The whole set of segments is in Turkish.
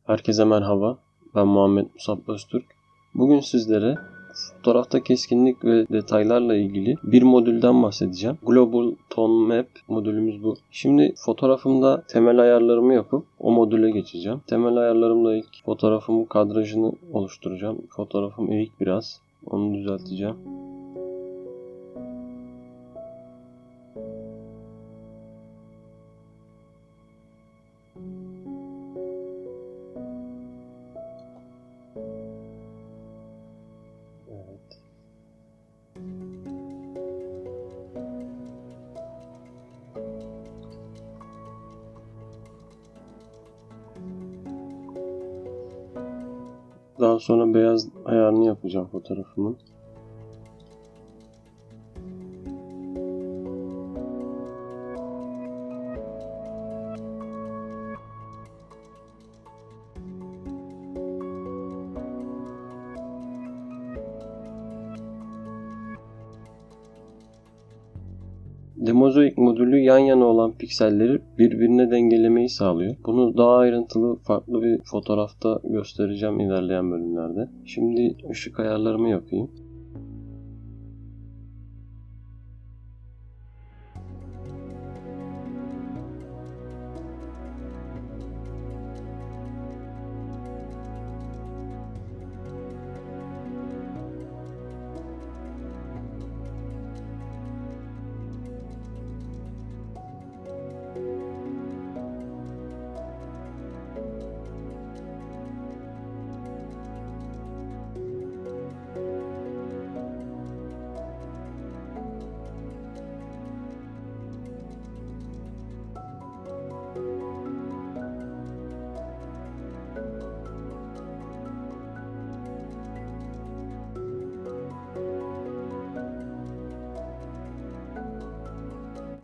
Herkese merhaba, ben Muhammed Musab Öztürk. Bugün sizlere fotoğrafta keskinlik ve detaylarla ilgili bir modülden bahsedeceğim. Global Tone Map modülümüz bu. Şimdi fotoğrafımda temel ayarlarımı yapıp o modüle geçeceğim. Temel ayarlarımda ilk fotoğrafımın kadrajını oluşturacağım. Fotoğrafım eğik biraz, onu düzelteceğim. Evet. Daha sonra beyaz ayarını yapacağım fotoğrafımın. Demozoik modülü yan yana olan pikselleri birbirine dengelemeyi sağlıyor. Bunu daha ayrıntılı farklı bir fotoğrafta göstereceğim ilerleyen bölümlerde. Şimdi ışık ayarlarımı yapayım.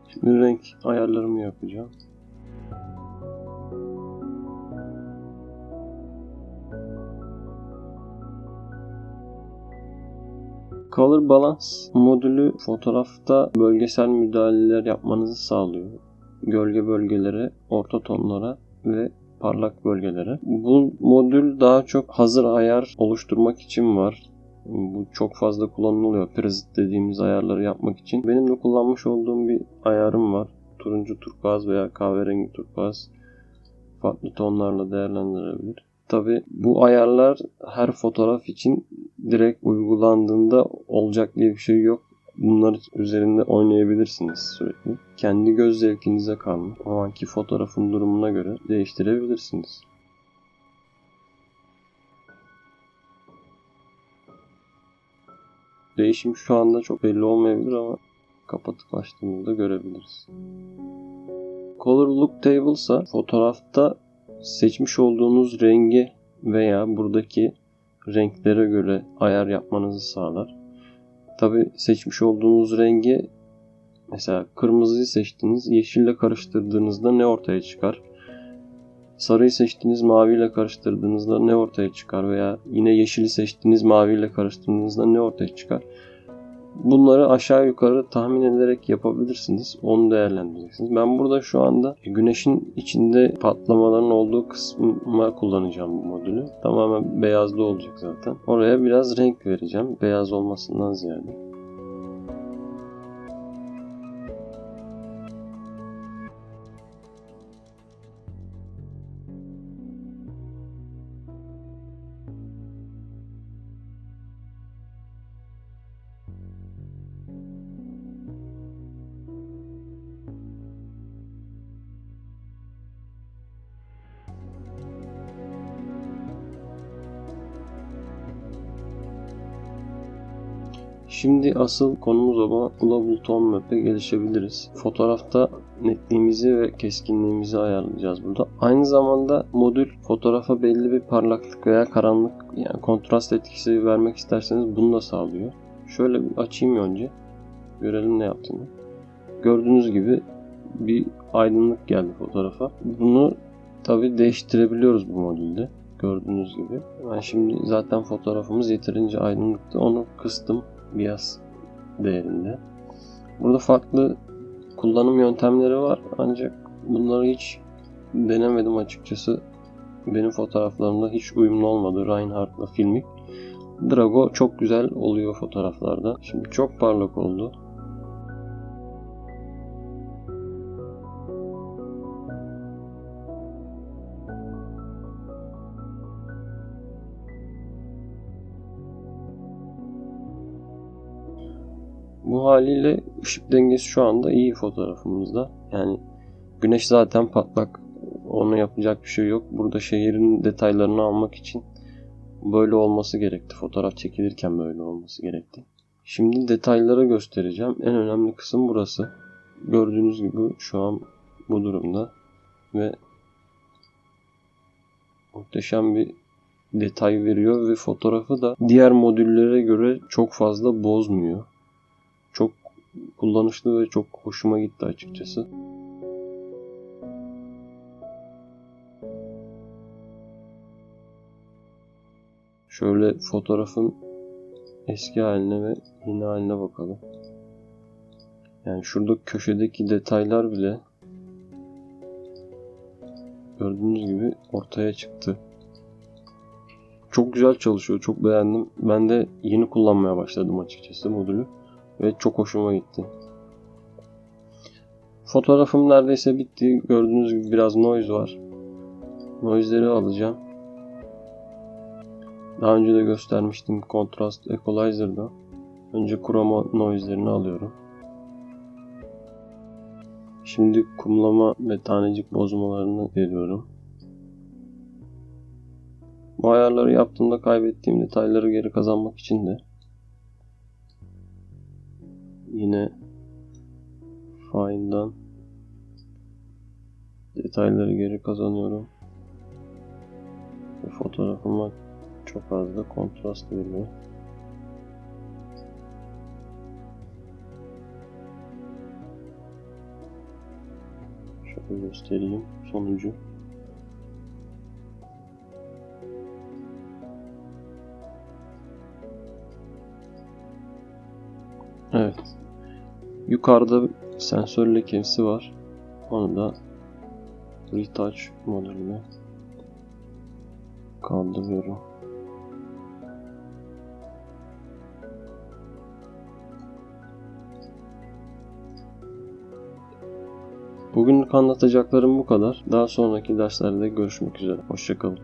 Şimdi renk ayarlarımı yapacağım. Color Balance modülü fotoğrafta bölgesel müdahaleler yapmanızı sağlıyor. Gölge bölgelere, orta tonlara ve parlak bölgelere. Bu modül daha çok hazır ayar oluşturmak için var. Bu çok fazla kullanılıyor. Preset dediğimiz ayarları yapmak için. Benim de kullanmış olduğum bir ayarım var. Turuncu turkuaz veya kahverengi turkuaz farklı tonlarla değerlendirilebilir. Tabi bu ayarlar her fotoğraf için direkt uygulandığında olacak diye bir şey yok. Bunlar üzerinde oynayabilirsiniz sürekli. Kendi göz zevkinize kalmış. O anki fotoğrafın durumuna göre değiştirebilirsiniz. Değişim şu anda çok belli olmayabilir ama kapatıp açtığımızda görebiliriz. Color Look Table ise fotoğrafta seçmiş olduğunuz rengi veya buradaki renklere göre ayar yapmanızı sağlar. Tabi seçmiş olduğunuz rengi, mesela kırmızıyı seçtiniz, yeşille karıştırdığınızda ne ortaya çıkar? Sarıyı seçtiniz, maviyle karıştırdığınızda ne ortaya çıkar? Veya yine yeşili seçtiniz, maviyle karıştırdığınızda ne ortaya çıkar? Bunları aşağı yukarı tahmin ederek yapabilirsiniz. Onu değerlendireceksiniz. Ben burada şu anda güneşin içinde patlamaların olduğu kısma kullanacağım bu modülü. Tamamen beyazlı olacak zaten. Oraya biraz renk vereceğim. Beyaz olmasından ziyade. Şimdi asıl konumuz olan Global Tone Map'e gelişebiliriz. Fotoğrafta netliğimizi ve keskinliğimizi ayarlayacağız burada. Aynı zamanda modül fotoğrafa belli bir parlaklık veya karanlık, yani kontrast etkisi vermek isterseniz bunu da sağlıyor. Şöyle bir açayım önce. Görelim ne yaptığını. Gördüğünüz gibi bir aydınlık geldi fotoğrafa. Bunu tabi değiştirebiliyoruz bu modülde. Gördüğünüz gibi. Ben şimdi zaten fotoğrafımız yeterince aydınlıktı. Onu kıstım. Bias değerinde. Burada farklı kullanım yöntemleri var ancak bunları hiç denemedim açıkçası. benim fotoğraflarımda hiç uyumlu olmadı. Reinhardt'la Filmic. Drago çok güzel oluyor fotoğraflarda. Şimdi çok parlak oldu. Bu haliyle ışık dengesi şu anda iyi fotoğrafımızda. Yani güneş zaten patlak. Onu yapacak bir şey yok. Burada şehrin detaylarını almak için böyle olması gerekti. Fotoğraf çekilirken böyle olması gerekti. Şimdi detaylara göstereceğim. En önemli kısım burası. Gördüğünüz gibi şu an bu durumda. Ve muhteşem bir detay veriyor ve fotoğrafı da diğer modüllere göre çok fazla bozmuyor. Çok kullanışlı ve çok hoşuma gitti açıkçası. Şöyle fotoğrafın eski haline ve yeni haline bakalım. Yani şurada köşedeki detaylar bile gördüğünüz gibi ortaya çıktı. Çok güzel çalışıyor. Çok beğendim. Ben de yeni kullanmaya başladım açıkçası modülü. Ve çok hoşuma gitti. Fotoğrafım neredeyse bitti. Gördüğünüz gibi biraz noise var. Noise'leri alacağım. Daha önce de göstermiştim Contrast Equalizer'da. Önce chroma noise'lerini alıyorum. Şimdi kumlama ve tanecik bozmalarını veriyorum. Bu ayarları yaptığımda kaybettiğim detayları geri kazanmak için de yine Fine'dan detayları geri kazanıyorum. Ve fotoğrafıma çok az da kontrast veriyor. Şöyle göstereyim sonucu. Evet. Yukarıda sensör lekesi var. Onu da Retouch modülüne kaldırıyorum. Bugünlük anlatacaklarım bu kadar. Daha sonraki derslerde görüşmek üzere. Hoşça kalın.